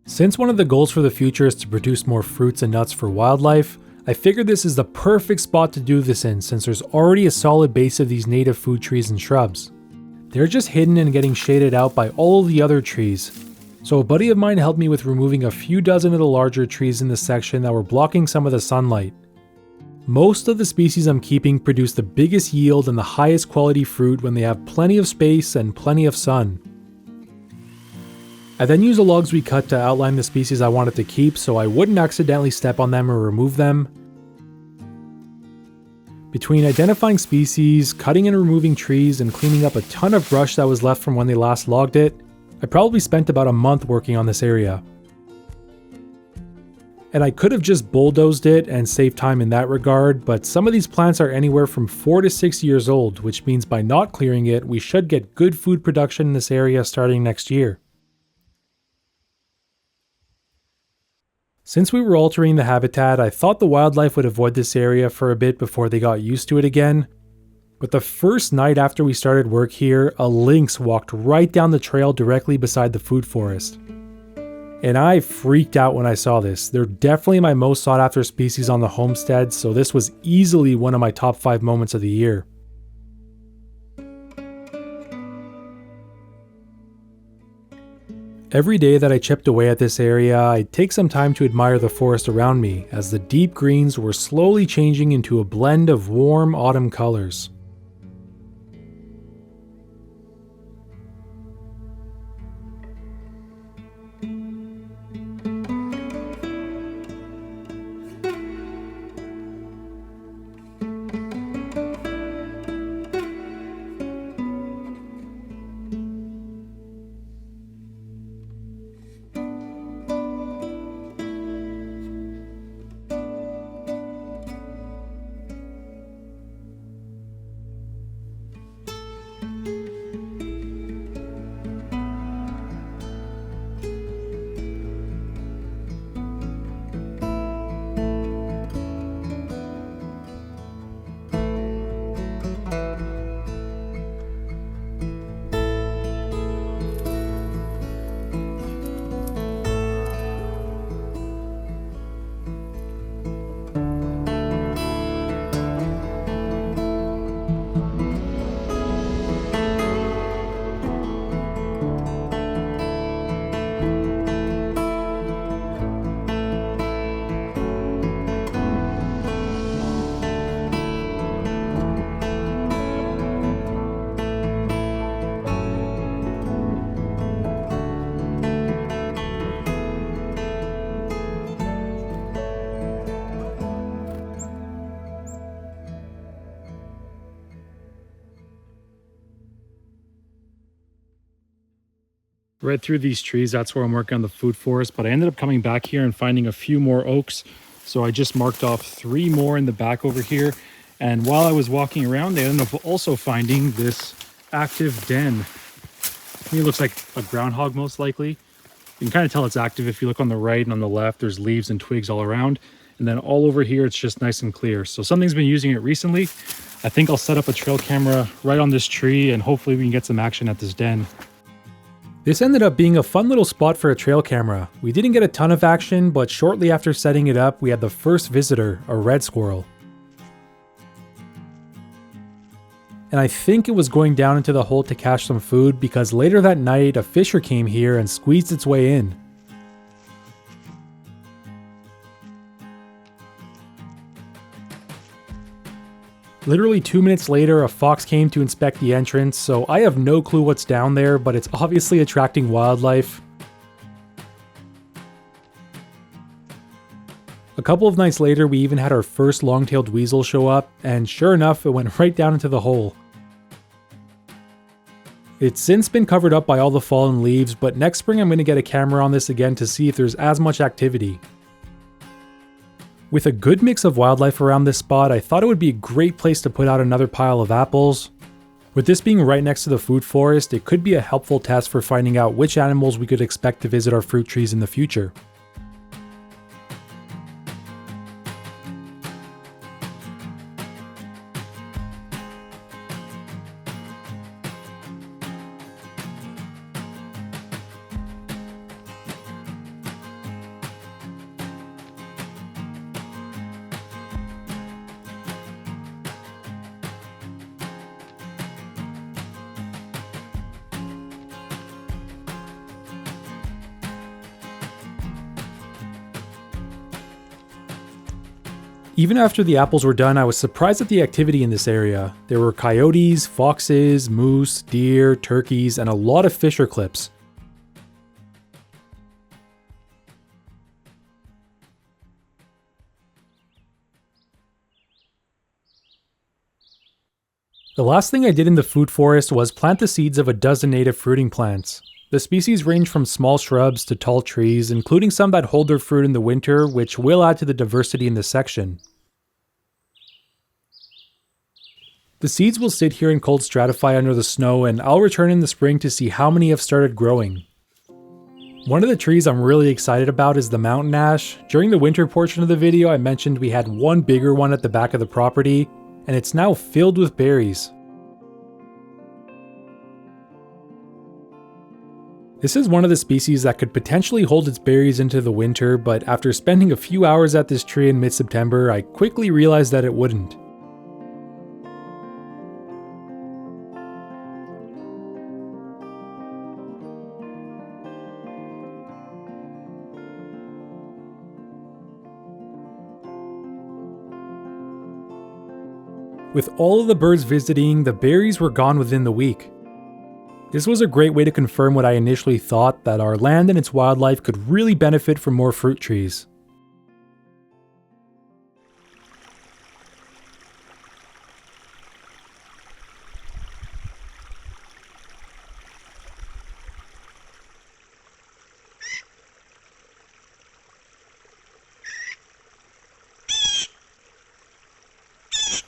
Since one of the goals for the future is to produce more fruits and nuts for wildlife, I figured this is the perfect spot to do this in since there's already a solid base of these native food trees and shrubs. They're just hidden and getting shaded out by all of the other trees. So a buddy of mine helped me with removing a few dozen of the larger trees in this section that were blocking some of the sunlight. Most of the species I'm keeping produce the biggest yield and the highest quality fruit when they have plenty of space and plenty of sun. I then used the logs we cut to outline the species I wanted to keep so I wouldn't accidentally step on them or remove them. Between identifying species, cutting and removing trees, and cleaning up a ton of brush that was left from when they last logged it, I probably spent about a month working on this area. And I could have just bulldozed it and saved time in that regard, but some of these plants are anywhere from 4 to 6 years old, which means by not clearing it, we should get good food production in this area starting next year. Since we were altering the habitat, I thought the wildlife would avoid this area for a bit before they got used to it again. But the first night after we started work here, a lynx walked right down the trail directly beside the food forest. And I freaked out when I saw this. They're definitely my most sought after species on the homestead, so this was easily one of my top 5 moments of the year. Every day that I chipped away at this area, I'd take some time to admire the forest around me as the deep greens were slowly changing into a blend of warm autumn colors. Right through these trees, that's where I'm working on the food forest, but I ended up coming back here and finding a few more oaks. So I just marked off 3 more in the back over here. And while I was walking around, they ended up also finding this active den. To me, it looks like a groundhog most likely. You can kind of tell it's active if you look on the right and on the left, there's leaves and twigs all around. And then all over here, it's just nice and clear. So something's been using it recently. I think I'll set up a trail camera right on this tree and hopefully we can get some action at this den. This ended up being a fun little spot for a trail camera. We didn't get a ton of action, but shortly after setting it up, we had the first visitor, a red squirrel. And I think it was going down into the hole to catch some food because later that night, a fisher came here and squeezed its way in. Literally 2 minutes later, a fox came to inspect the entrance, so I have no clue what's down there, but it's obviously attracting wildlife. A couple of nights later, we even had our first long-tailed weasel show up, and sure enough, it went right down into the hole. It's since been covered up by all the fallen leaves, but next spring I'm going to get a camera on this again to see if there's as much activity. With a good mix of wildlife around this spot, I thought it would be a great place to put out another pile of apples. With this being right next to the food forest, it could be a helpful test for finding out which animals we could expect to visit our fruit trees in the future. Even after the apples were done, I was surprised at the activity in this area. There were coyotes, foxes, moose, deer, turkeys, and a lot of fisher clips. The last thing I did in the food forest was plant the seeds of a dozen native fruiting plants. The species range from small shrubs to tall trees, including some that hold their fruit in the winter, which will add to the diversity in this section. The seeds will sit here and cold stratify under the snow, and I'll return in the spring to see how many have started growing. One of the trees I'm really excited about is the mountain ash. During the winter portion of the video, I mentioned we had one bigger one at the back of the property, and it's now filled with berries. This is one of the species that could potentially hold its berries into the winter, but after spending a few hours at this tree in mid-September, I quickly realized that it wouldn't. With all of the birds visiting, the berries were gone within the week. This was a great way to confirm what I initially thought, that our land and its wildlife could really benefit from more fruit trees.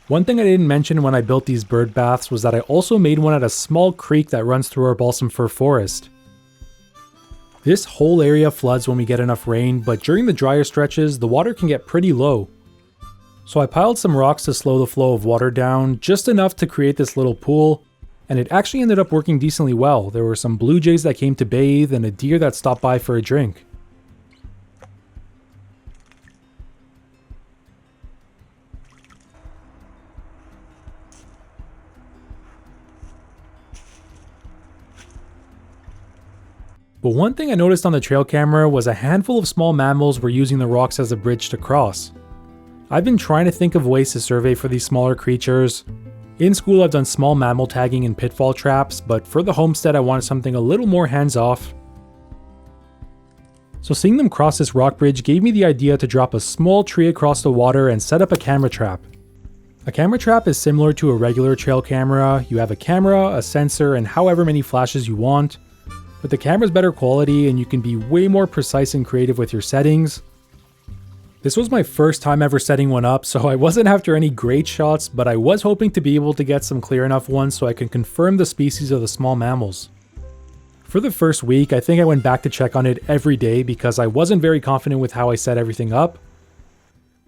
One thing I didn't mention when I built these bird baths was that I also made one at a small creek that runs through our balsam fir forest. This whole area floods when we get enough rain, but during the drier stretches, the water can get pretty low. So I piled some rocks to slow the flow of water down, just enough to create this little pool, and it actually ended up working decently well. There were some blue jays that came to bathe and a deer that stopped by for a drink. But one thing I noticed on the trail camera was a handful of small mammals were using the rocks as a bridge to cross. I've been trying to think of ways to survey for these smaller creatures. In school I've done small mammal tagging and pitfall traps, but for the homestead I wanted something a little more hands-off. So seeing them cross this rock bridge gave me the idea to drop a small tree across the water and set up a camera trap. A camera trap is similar to a regular trail camera. You have a camera, a sensor, and however many flashes you want. But the camera's better quality and you can be way more precise and creative with your settings. This was my first time ever setting one up, so I wasn't after any great shots, but I was hoping to be able to get some clear enough ones so I can confirm the species of the small mammals. For the first week, I think I went back to check on it every day because I wasn't very confident with how I set everything up.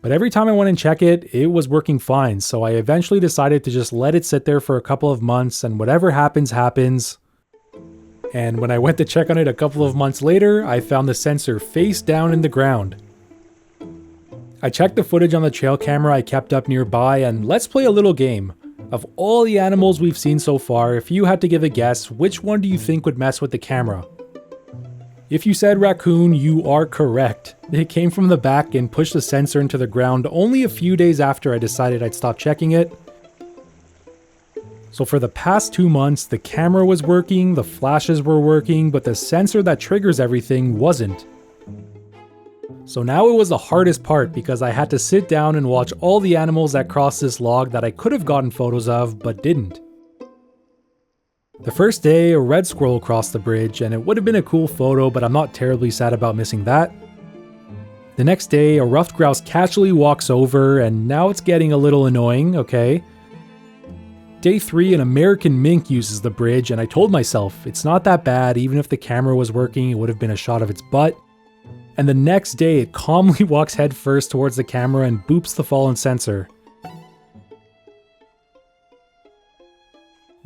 But every time I went and checked it, it was working fine, so I eventually decided to just let it sit there for a couple of months and whatever happens, happens. And when I went to check on it a couple of months later, I found the sensor face down in the ground. I checked the footage on the trail camera I kept up nearby, and let's play a little game. Of all the animals we've seen so far, if you had to give a guess, which one do you think would mess with the camera? If you said raccoon, you are correct. It came from the back and pushed the sensor into the ground only a few days after I decided I'd stop checking it. So for the past 2 months, the camera was working, the flashes were working, but the sensor that triggers everything wasn't. So now it was the hardest part because I had to sit down and watch all the animals that crossed this log that I could have gotten photos of, but didn't. The first day, a red squirrel crossed the bridge, and it would have been a cool photo, but I'm not terribly sad about missing that. The next day, a ruffed grouse casually walks over, and now it's getting a little annoying, okay? Day 3, an American mink uses the bridge, and I told myself, it's not that bad, even if the camera was working, it would have been a shot of its butt. And the next day, it calmly walks headfirst towards the camera and boops the fallen sensor.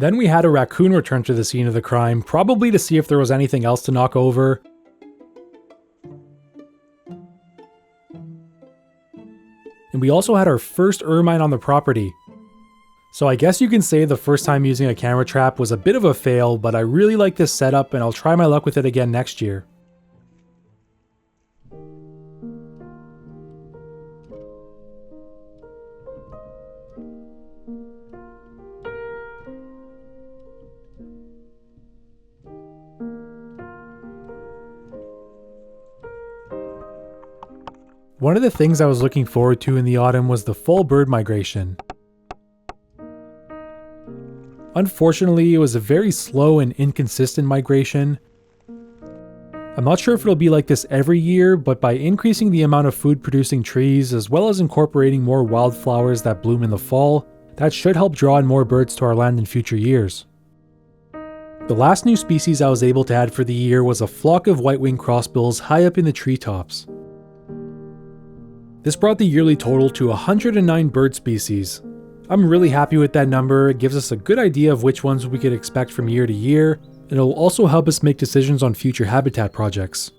Then we had a raccoon return to the scene of the crime, probably to see if there was anything else to knock over. And we also had our first ermine on the property. So I guess you can say the first time using a camera trap was a bit of a fail, but I really like this setup and I'll try my luck with it again next year. One of the things I was looking forward to in the autumn was the fall bird migration. Unfortunately, it was a very slow and inconsistent migration. I'm not sure if it'll be like this every year, but by increasing the amount of food-producing trees, as well as incorporating more wildflowers that bloom in the fall, that should help draw in more birds to our land in future years. The last new species I was able to add for the year was a flock of white-winged crossbills high up in the treetops. This brought the yearly total to 109 bird species. I'm really happy with that number. It gives us a good idea of which ones we could expect from year to year, and it'll also help us make decisions on future habitat projects.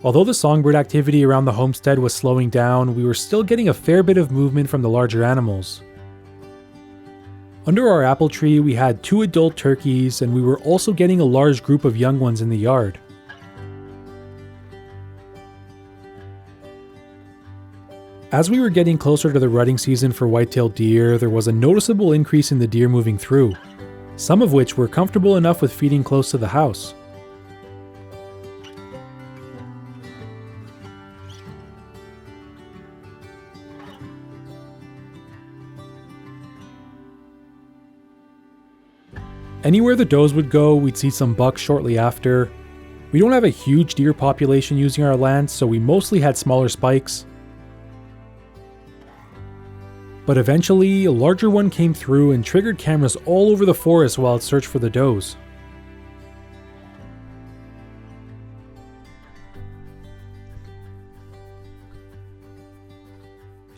Although the songbird activity around the homestead was slowing down, we were still getting a fair bit of movement from the larger animals. Under our apple tree, we had 2 adult turkeys, and we were also getting a large group of young ones in the yard. As we were getting closer to the rutting season for white-tailed deer, there was a noticeable increase in the deer moving through, some of which were comfortable enough with feeding close to the house. Anywhere the does would go, we'd see some bucks shortly after. We don't have a huge deer population using our land, so we mostly had smaller spikes. But eventually, a larger one came through and triggered cameras all over the forest while it searched for the does.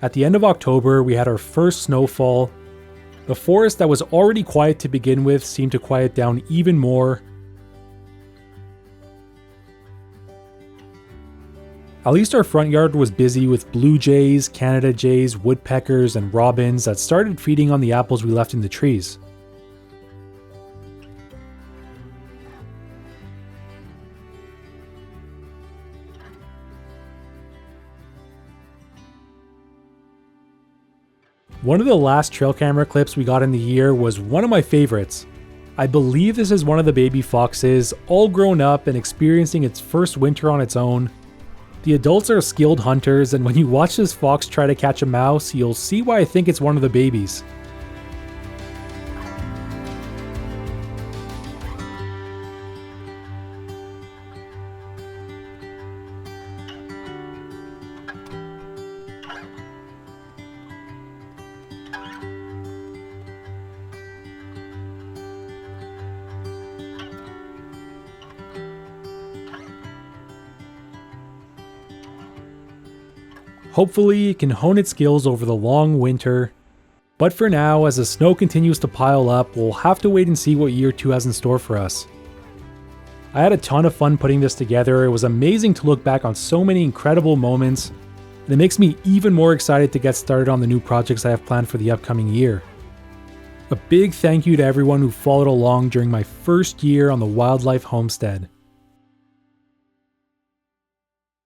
At the end of October, we had our first snowfall. The forest that was already quiet to begin with seemed to quiet down even more. At least our front yard was busy with blue jays, Canada jays, woodpeckers, and robins that started feeding on the apples we left in the trees. One of the last trail camera clips we got in the year was one of my favorites. I believe this is one of the baby foxes, all grown up and experiencing its first winter on its own. The adults are skilled hunters, and when you watch this fox try to catch a mouse, you'll see why I think it's one of the babies. Hopefully, it can hone its skills over the long winter. But for now, as the snow continues to pile up, we'll have to wait and see what year 2 has in store for us. I had a ton of fun putting this together. It was amazing to look back on so many incredible moments, and it makes me even more excited to get started on the new projects I have planned for the upcoming year. A big thank you to everyone who followed along during my first year on the Wildlife Homestead.